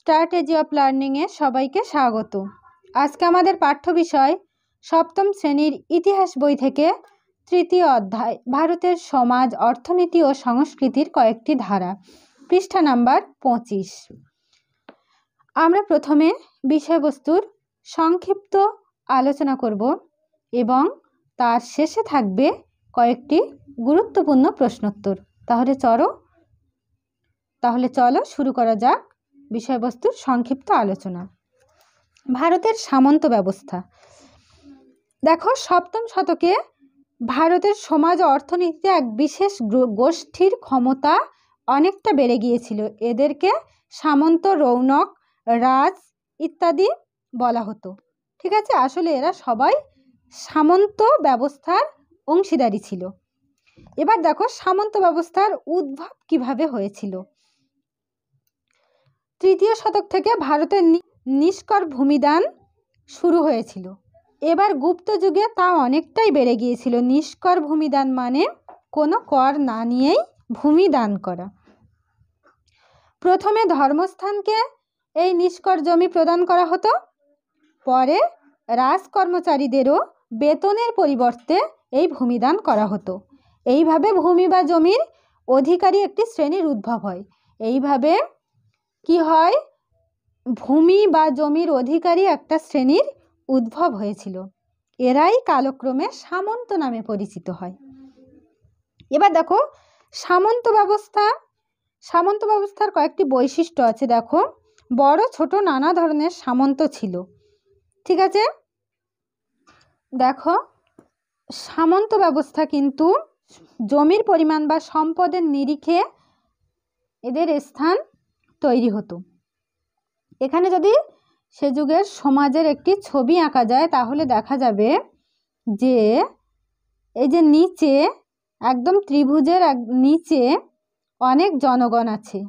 Strategy of লার্নিংয়ে সবাইকে স্বাগত। আজকে আমাদের পাঠ্য বিষয় সপ্তম শ্রেণীর ইতিহাস বই থেকে তৃতীয় অধ্যায় ভারতের সমাজ, অর্থনীতি ও সংস্কৃতির কয়েকটি ধারা, পৃষ্ঠা নাম্বার 25। আমরা প্রথমে বিষয়বস্তুর সংক্ষিপ্ত আলোচনা করব এবং তার শেষে থাকবে কয়েকটি গুরুত্বপূর্ণ প্রশ্নোত্তর। তাহলে চলো শুরু করা যাক বিষয়বস্তুর সংক্ষিপ্ত আলোচনা। ভারতের সামন্ত ব্যবস্থা। দেখো, সপ্তম শতকে ভারতের সমাজ অর্থনীতিতে এক বিশেষ গোষ্ঠীর ক্ষমতা অনেকটা বেড়ে গিয়েছিল। এদেরকে সামন্ত, রৌনক, রাজ ইত্যাদি বলা হতো। ঠিক আছে, আসলে এরা সবাই সামন্ত ব্যবস্থার অংশীদারি ছিল। এবার দেখো সামন্ত ব্যবস্থার উদ্ভব কিভাবে হয়েছিল। তৃতীয় শতক থেকে ভারতের নিষ্কর ভূমিদান শুরু হয়েছিল। এবার গুপ্ত যুগে তা অনেকটাই বেড়ে গিয়েছিল। নিষ্কর ভূমিদান মানে কোনো কর না নিয়েই ভূমি দান করা। প্রথমে ধর্মস্থানকে এই নিষ্কর জমি প্রদান করা হতো, পরে রাজ কর্মচারীদেরও বেতনের পরিবর্তে এই ভূমিদান করা হতো। এইভাবে ভূমি বা জমির অধিকারী একটি শ্রেণীর উদ্ভব হয়। এইভাবে কি হয়, ভূমি বা জমির অধিকারী একটা শ্রেণীর উদ্ভব হয়েছিল। এরাই কালক্রমে সামন্ত নামে পরিচিত হয়। এবার দেখো সামন্ত ব্যবস্থার কয়েকটি বৈশিষ্ট্য আছে। দেখো, বড় ছোট নানা ধরনের সামন্ত ছিল। ঠিক আছে, দেখো সামন্ত ব্যবস্থা কিন্তু জমির পরিমাণ বা সম্পদের নিরিখে এদের স্থান তৈরি হতো। এখানে যদি সে যুগের সমাজের একটি ছবি আঁকা যায় তাহলে দেখা যাবে যে এই যে নিচে একদম ত্রিভুজের নিচে অনেক জনগণ আছে,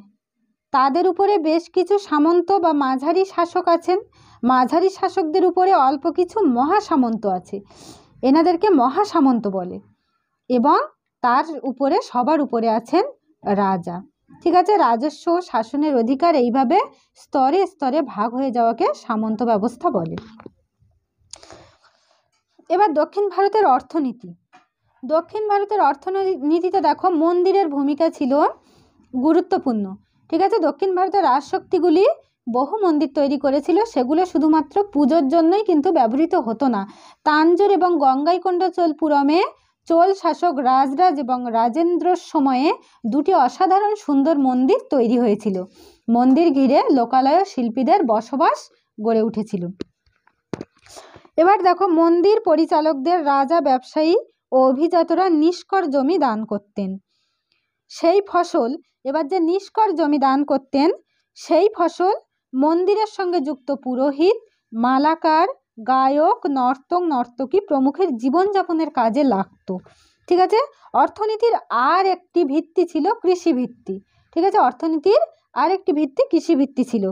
তাদের উপরে বেশ কিছু সামন্ত বা মাঝারি শাসক আছেন। মাঝারি শাসকদের উপরে অল্প কিছু মহাসামন্ত আছে, এনাদেরকে মহাসামন্ত বলে। এবং তার উপরে সবার উপরে আছেন রাজা। ঠিক আছে, রাজস্ব ও শাসনের অধিকার এইভাবে স্তরে স্তরে ভাগ হয়ে যাওয়াকে সামন্ত ব্যবস্থা বলে। এবার দক্ষিণ ভারতের অর্থনীতি। দক্ষিণ ভারতের অর্থনীতিতে দেখো মন্দিরের ভূমিকা ছিল গুরুত্বপূর্ণ। ঠিক আছে, দক্ষিণ ভারতের রাজশক্তিগুলি বহু মন্দির তৈরি করেছিল। সেগুলো শুধুমাত্র পুজোর জন্যই কিন্তু ব্যবহৃত হতো না। তাঞ্জোর এবং গঙ্গাইকোন্ডচোলপুরমে চোল শাসক রাজরাজ এবং রাজেন্দ্রর সময়ে দুটি অসাধারণ সুন্দর মন্দির তৈরি হয়েছিল। মন্দির ঘিরে লোকালয় শিল্পীদের বসবাস গড়ে উঠেছিল। এবার দেখো মন্দির পরিচালকদের রাজা, ব্যবসায়ী ও অভিজাতরা নিষ্কর জমি দান করতেন। সেই ফসল, এবার যে নিষ্কর জমি দান করতেন সেই ফসল মন্দিরের সঙ্গে যুক্ত পুরোহিত, মালাকার, গায়ক, নর্তকী প্রমুখের জীবনযাপনের কাজে লাগতো। ঠিক আছে, অর্থনীতির আর একটি ভিত্তি ছিল কৃষি ভিত্তি। ঠিক আছে, অর্থনীতির আর একটি ভিত্তি কৃষি ভিত্তি ছিল।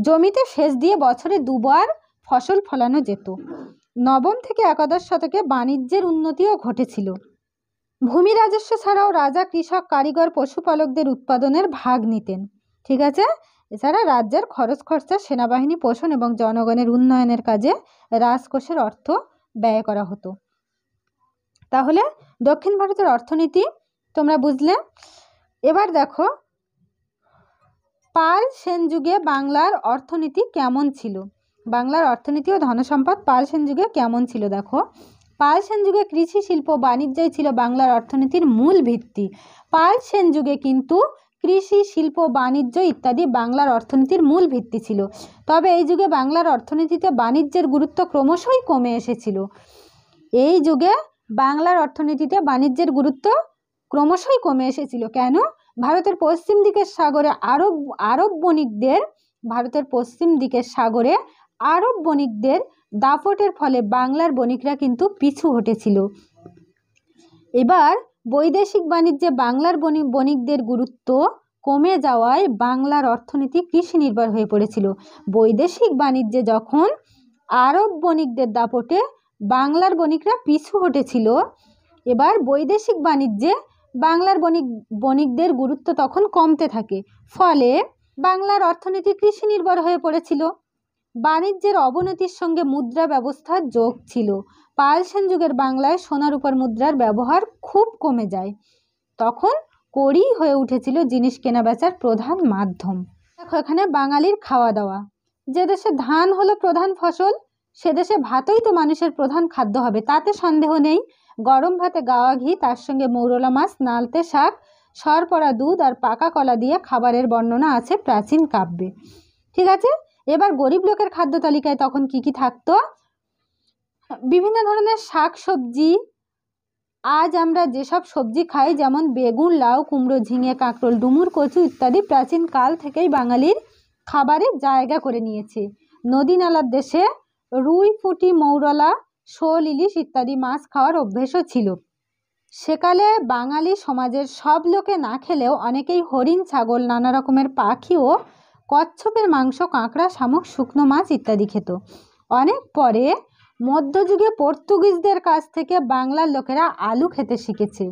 জমিতে সেচ দিয়ে বছরে দুবার ফসল ফলানো যেত। নবম থেকে একাদশ শতকে বাণিজ্যের উন্নতিও ঘটেছিল। ভূমি রাজস্ব ছাড়াও রাজা কৃষক, কারিগর, পশুপালকদের উৎপাদনের ভাগ নিতেন। ঠিক আছে, এছাড়া রাজ্যের খরচ খরচা, সেনাবাহিনী পোষণ এবং জনগণের উন্নয়নের কাজে রাজকোষের অর্থ ব্যয় করা হতো। তাহলে দক্ষিণ ভারতের অর্থনীতি তোমরা বুঝলে। এবার দেখো পাল সেন যুগে বাংলার অর্থনীতি কেমন ছিল। বাংলার অর্থনীতি ও ধনসম্পদ পাল সেন যুগে কেমন ছিল। দেখো, পাল সেন যুগে কৃষি, শিল্প, বাণিজ্যই ছিল বাংলার অর্থনীতির মূল ভিত্তি। পাল সেন যুগে কিন্তু কৃষি, শিল্প, বাণিজ্য ইত্যাদি বাংলার অর্থনীতির মূল ভিত্তি ছিল। তবে এই যুগে বাংলার অর্থনীতিতে বাণিজ্যের গুরুত্ব ক্রমশই কমে এসেছিল। এই যুগে বাংলার অর্থনীতিতে বাণিজ্যের গুরুত্ব ক্রমশই কমে এসেছিল। কেন? ভারতের পশ্চিম দিকের সাগরে আরব বণিকদের দাপটের ফলে বাংলার বণিকরা কিন্তু পিছু হটেছিল। এবার বৈদেশিক বাণিজ্যে বাংলার বণিকদের গুরুত্ব কমে যাওয়ায় বাংলার অর্থনীতি কৃষি নির্ভর হয়ে পড়েছিল। বৈদেশিক বাণিজ্যে যখন আরব বণিকদের দাপটে বাংলার বণিকরা পিছু হটেছিল, এবার বৈদেশিক বাণিজ্যে বাংলার বণিকদের গুরুত্ব তখন কমতে থাকে। ফলে বাংলার অর্থনীতি কৃষি নির্ভর হয়ে পড়েছিল। বাণিজ্যের অবনতির সঙ্গে মুদ্রা ব্যবস্থার যোগ ছিল। পাল সেন যুগের বাংলায় সোনা রূপার মুদ্রার ব্যবহার খুব কমে যায়। তখন কড়ি হয়ে উঠেছিল জিনিস কেনাবেচার প্রধান মাধ্যম। দেখো এখানে বাঙালির খাওয়া দাওয়া, যে দেশে ধান হলো প্রধান ফসল সে দেশে ভাতই তো মানুষের প্রধান খাদ্য হবে, তাতে সন্দেহ নেই। গরম ভাতে গাওয়া ঘি, তার সঙ্গে মৌরলা মাছ, নালতে শাক, সরপড়া দুধ আর পাকা কলা দিয়ে খাবারের বর্ণনা আছে প্রাচীন কাব্যে। ঠিক আছে, এবার গরিব লোকের খাদ্য তালিকায় তখন কি কি থাকতো? বিভিন্ন ধরনের শাক সবজি, আজ আমরা যেসব সবজি খাই যেমন বেগুন, লাউ, কুমড়ো, ঝিঙে, কাঁকরোল, ডুমুর, কচু ইত্যাদি প্রাচীন কাল থেকেই বাঙালির খাবারে জায়গা করে নিয়েছে। নদী নালার দেশে রুই, পুঁটি, মৌরলা, শোল, ইলিশ ইত্যাদি মাছ খাওয়ার অভ্যেসও ছিল। সেকালে বাঙালি সমাজের সব লোকে না খেলেও অনেকেই হরিণ, ছাগল, নানা রকমের পাখি ও কচ্ছপের মাংস, কাঁকড়া, শামুক, শুকনো মাছ ইত্যাদি খেত। অনেক পরে মধ্যযুগে পর্তুগিজদের কাছ থেকে বাংলার লোকেরা আলু খেতে শিখেছে।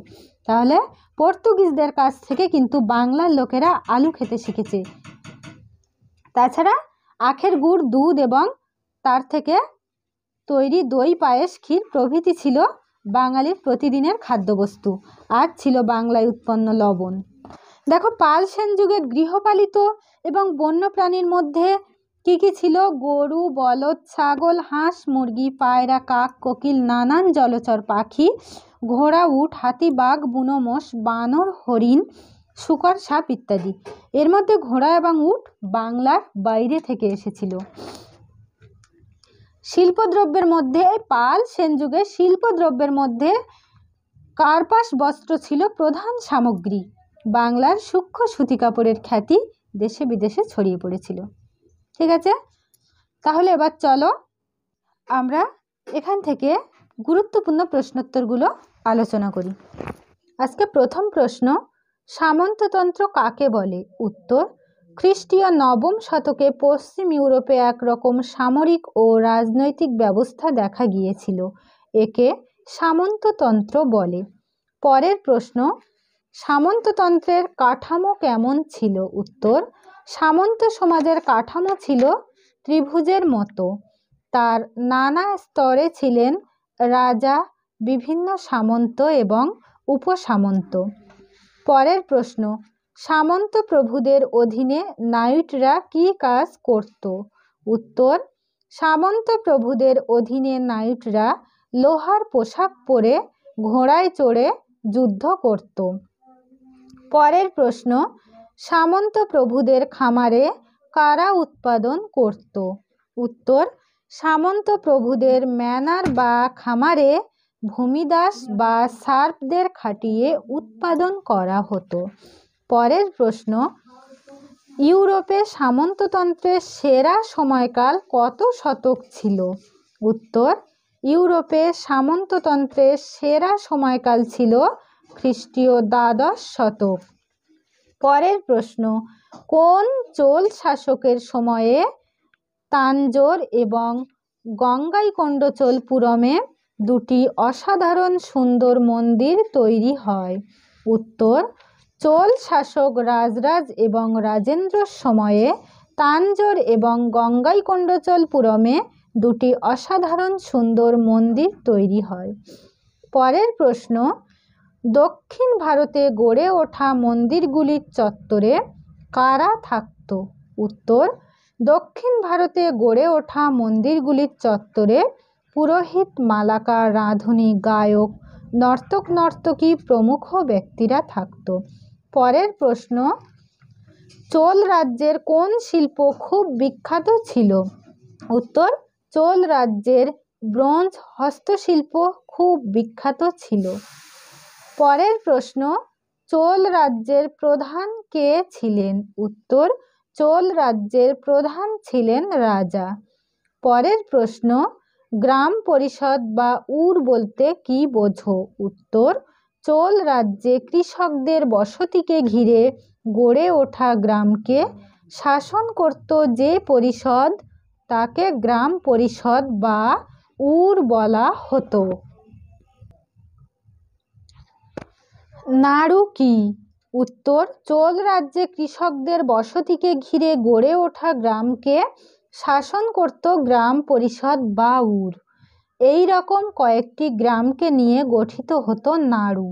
তাহলে পর্তুগিজদের কাছ থেকে কিন্তু বাংলার লোকেরা আলু খেতে শিখেছে। তাছাড়া আখের গুড়, দুধ এবং তার থেকে তৈরি দই, পায়েস, ক্ষীর প্রভৃতি ছিল বাঙালির প্রতিদিনের খাদ্যবস্তু। আর ছিল বাংলায় উৎপন্ন লবণ। দেখো পাল সেন যুগে গৃহপালিত এবং বন্য প্রাণীর মধ্যে কি কি ছিল? গরু, বলদ, ছাগল, হাঁস, মুরগি, পায়রা, কাক, কোকিল, নানান জলচর পাখি, ঘোড়া, উট, হাতি, বাঘ, বুনো মোষ, বানর, হরিণ, শূকর, সাপ ইত্যাদি। এর মধ্যে ঘোড়া এবং উট বাংলার বাইরে থেকে এসেছিল। শিল্পদ্রব্যের মধ্যে পাল সেন যুগে শিল্পদ্রব্যের মধ্যে কার্পাস বস্ত্র ছিল প্রধান সামগ্রী। বাংলার সূক্ষ্ম সুতি কাপড়ের খ্যাতি দেশে বিদেশে ছড়িয়ে পড়েছিল। ঠিক আছে, তাহলে এবার চলো আমরা এখান থেকে গুরুত্বপূর্ণ প্রশ্নোত্তরগুলো আলোচনা করি। আজকে প্রথম প্রশ্ন, সামন্ততন্ত্র কাকে বলে? উত্তর, খ্রিস্টীয় নবম শতকে পশ্চিম ইউরোপে একরকম সামরিক ও রাজনৈতিক ব্যবস্থা দেখা গিয়েছিল, একে সামন্ততন্ত্র বলে। পরের প্রশ্ন, সামন্ততন্ত্রের কাঠামো কেমন ছিল? উত্তর, সামন্ত সমাজের কাঠামো ছিল ত্রিভুজের মতো। তার নানা স্তরে ছিলেন রাজা, বিভিন্ন সামন্ত এবং উপসামন্ত। পরের প্রশ্ন, সামন্ত প্রভুদের অধীনে নাইটরা কি কাজ করত? উত্তর, সামন্ত প্রভুদের অধীনে নাইটরা লোহার পোশাক পরে ঘোড়ায় চড়ে যুদ্ধ করত। পরের প্রশ্ন, সামন্ত প্রভুদের খামারে কারা উৎপাদন করত? উত্তর, সামন্ত প্রভুদের ম্যানার বা খামারে ভূমিদাস বা সার্পদের খাটিয়ে উৎপাদন করা হতো। পরের প্রশ্ন, ইউরোপে সামন্ততন্ত্রের সেরা সময়কাল কত শতক ছিল? উত্তর, ইউরোপে সামন্ততন্ত্রের সেরা সময়কাল ছিল খ্রিস্টীয় দ্বাদশ শতক। পরের প্রশ্ন, কোন চোল শাসকের সময়ে তাঞ্জোর এবং গঙ্গাইকোন্ডচোলপুরমে দুটি অসাধারণ সুন্দর মন্দির তৈরি হয়? উত্তর, চোল শাসক রাজরাজ এবং রাজেন্দ্রর সময়ে তাঞ্জোর এবং গঙ্গাইকোন্ডচোলপুরমে দুটি অসাধারণ সুন্দর মন্দির তৈরি হয়। পরের প্রশ্ন, দক্ষিণ ভারতে গড়ে ওঠা মন্দিরগুলির চত্বরে কারা থাকত? উত্তর, দক্ষিণ ভারতে গড়ে ওঠা মন্দিরগুলির চত্বরে পুরোহিত, মালাকার, রাঁধুনি, গায়ক, নর্তক, নর্তকী প্রমুখ ব্যক্তিরা থাকত। পরের প্রশ্ন, চোল রাজ্যের কোন শিল্প খুব বিখ্যাত ছিল? উত্তর, চোল রাজ্যের ব্রোঞ্জ হস্তশিল্প খুব বিখ্যাত ছিল। পরের প্রশ্ন, চোল রাজ্যের প্রধান কে ছিলেন? উত্তর, চোল রাজ্যের প্রধান ছিলেন রাজা। পরের প্রশ্ন, গ্রাম পরিষদ বা উর বলতে কি বোঝো? উত্তর, চোল রাজ্যে কৃষকদের বসতিকে ঘিরে গড়ে ওঠা গ্রামকে শাসন করত যে পরিষদ, তাকে গ্রাম পরিষদ বা উর বলা হতো। নাড়ু কি? উত্তর, চোল রাজ্যে কৃষকদের বসতিকে ঘিরে গড়ে ওঠা গ্রামকে শাসন করত গ্রাম পরিষদ বা উর। এই রকম কয়েকটি গ্রামকে নিয়ে গঠিত হতো নাড়ু।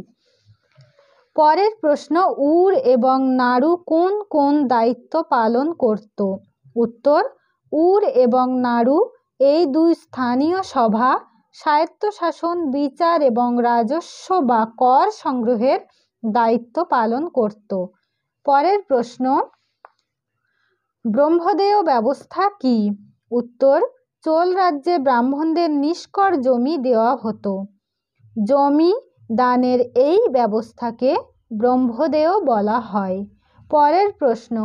পরের প্রশ্ন, উর এবং নাড়ু কোন কোন দায়িত্ব পালন করত? উত্তর, উর এবং নাড়ু এই দুই স্থানীয় সভা স্বায়ত্তশাসন, বিচার এবং রাজস্ব বা কর সংগ্রহের দায়িত্ব পালন করত। পরের প্রশ্ন, ব্রহ্মদেয় ব্যবস্থা কি? উত্তর, চোল রাজ্যে ব্রাহ্মণদের নিষ্কর জমি দেওয়া হতো। জমি দানের এই ব্যবস্থাকে ব্রহ্মদেয় বলা হয়। পরের প্রশ্ন,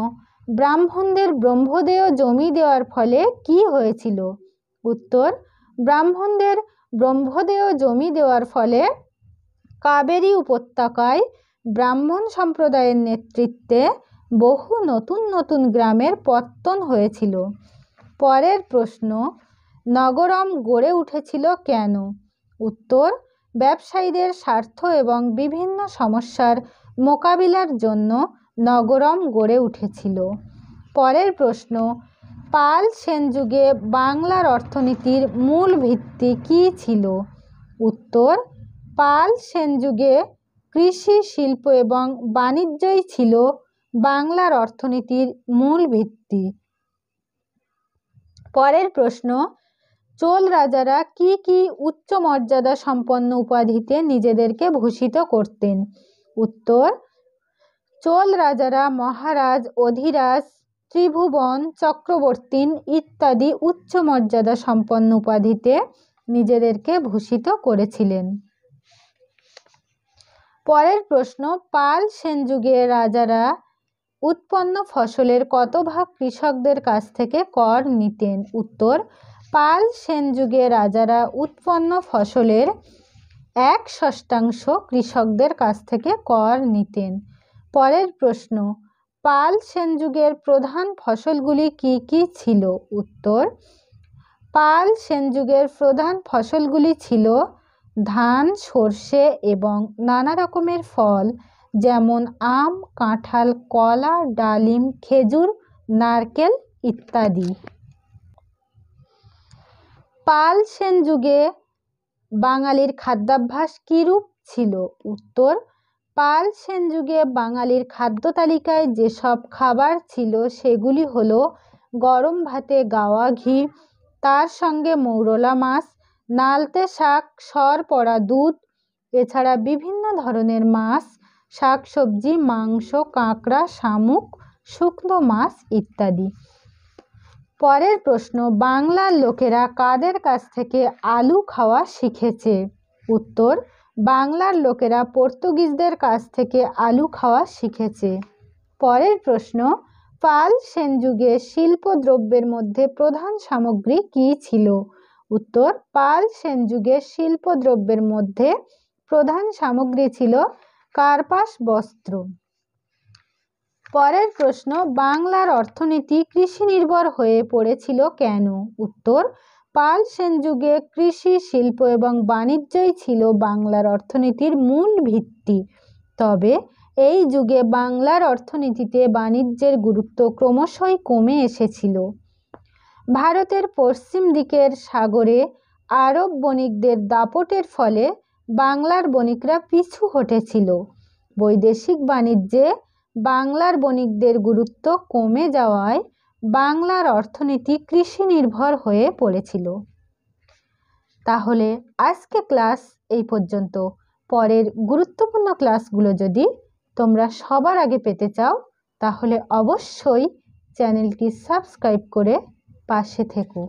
ব্রাহ্মণদের ব্রহ্মদেয় জমি দেওয়ার ফলে কি হয়েছিল? উত্তর, ব্রাহ্মণদের ব্রহ্মদেয় জমি দেওয়ার ফলে কাবেরী উপত্যকায় ব্রাহ্মণ সম্প্রদায়ের নেতৃত্বে বহু নতুন নতুন গ্রামের পত্তন হয়েছিল। পরের প্রশ্ন, নগরম গড়ে উঠেছিল কেন? উত্তর, ব্যবসায়ীদের স্বার্থ এবং বিভিন্ন সমস্যার মোকাবিলার জন্য নগরম গড়ে উঠেছিল। পরের প্রশ্ন, পাল সেন যুগে বাংলার অর্থনীতির মূল ভিত্তি কী ছিল? উত্তর, পাল সেন যুগে কৃষি, শিল্প এবং বাণিজ্যই ছিল বাংলার অর্থনীতির মূল ভিত্তি। পরের প্রশ্ন, চোল রাজারা কি কি উচ্চ মর্যাদা সম্পন্ন উপাধিতে নিজেদেরকে ভূষিত করতেন? উত্তর, চোল রাজারা মহারাজ, অধিরাজ, ত্রিভুবন, চক্রবর্তী ইত্যাদি উচ্চ মর্যাদা সম্পন্ন উপাধিতে নিজেদেরকে ভূষিত করেছিলেন। পরের প্রশ্ন, পাল সেন যুগে রাজারা উৎপন্ন ফসলের কত ভাগ কৃষকদের কাছ থেকে কর নিতেন? উত্তর, পাল সেন যুগে রাজারা উৎপন্ন ফসলের 1/6 কৃষকদের কাছ থেকে কর নিতেন। পরের প্রশ্ন, পাল সেন যুগের প্রধান ফসলগুলি কি কি ছিল? উত্তর, পাল সেন যুগের প্রধান ফসলগুলি ছিল ধান, সর্ষে এবং নানা রকমের ফল, যেমন আম, কাঁঠাল, কলা, ডালিম, খেজুর, নারকেল ইত্যাদি। পাল সেন যুগে বাঙালির খাদ্যাভ্যাস কিরূপ ছিল? উত্তর, পাল সেন যুগে বাঙালির খাদ্য তালিকায় যেসব খাবার ছিল সেগুলি হলো গরম ভাতে গাওয়া ঘি, তার সঙ্গে মৌরলা মাছ, নালতে শাক, সর পড়া দুধ, এছাড়া বিভিন্ন ধরনের মাছ, শাকসবজি, মাংস, কাঁকড়া, শামুক, শুকনো মাছ ইত্যাদি। পরের প্রশ্ন, বাংলার লোকেরা কাদের কাছ থেকে আলু খাওয়া শিখেছে? উত্তর, বাংলার লোকেরা পর্তুগিজদের কাছ থেকে আলু খাওয়া শিখেছে। পরের প্রশ্ন, পাল সেন যুগে শিল্প দ্রব্যের মধ্যে প্রধান সামগ্রী কী ছিল? উত্তর, পাল সেন যুগে শিল্প দ্রব্যের মধ্যে প্রধান সামগ্রী ছিল কার্পাস বস্ত্র। পরের প্রশ্ন, বাংলার অর্থনীতি কৃষি নির্ভর হয়ে পড়েছিল কেন? উত্তর, পাল সেন যুগে কৃষি, শিল্প এবং বাণিজ্যই ছিল বাংলার অর্থনীতির মূল ভিত্তি। তবে এই যুগে বাংলার অর্থনীতিতে বাণিজ্যের গুরুত্ব ক্রমশই কমে এসেছিল। ভারতের পশ্চিম দিকের সাগরে আরব বণিকদের দাপটের ফলে বাংলার বণিকরা পিছু হটেছিল। বৈদেশিক বাণিজ্যে বাংলার বণিকদের গুরুত্ব কমে যাওয়ায় বাংলার অর্থনীতি কৃষি নির্ভর হয়ে পড়েছিল। তাহলে আজকে ক্লাস এই পর্যন্ত। পরের গুরুত্বপূর্ণ ক্লাসগুলো যদি তোমরা সবার আগে পেতে চাও তাহলে অবশ্যই চ্যানেলটি সাবস্ক্রাইব করে পাশে থেকো।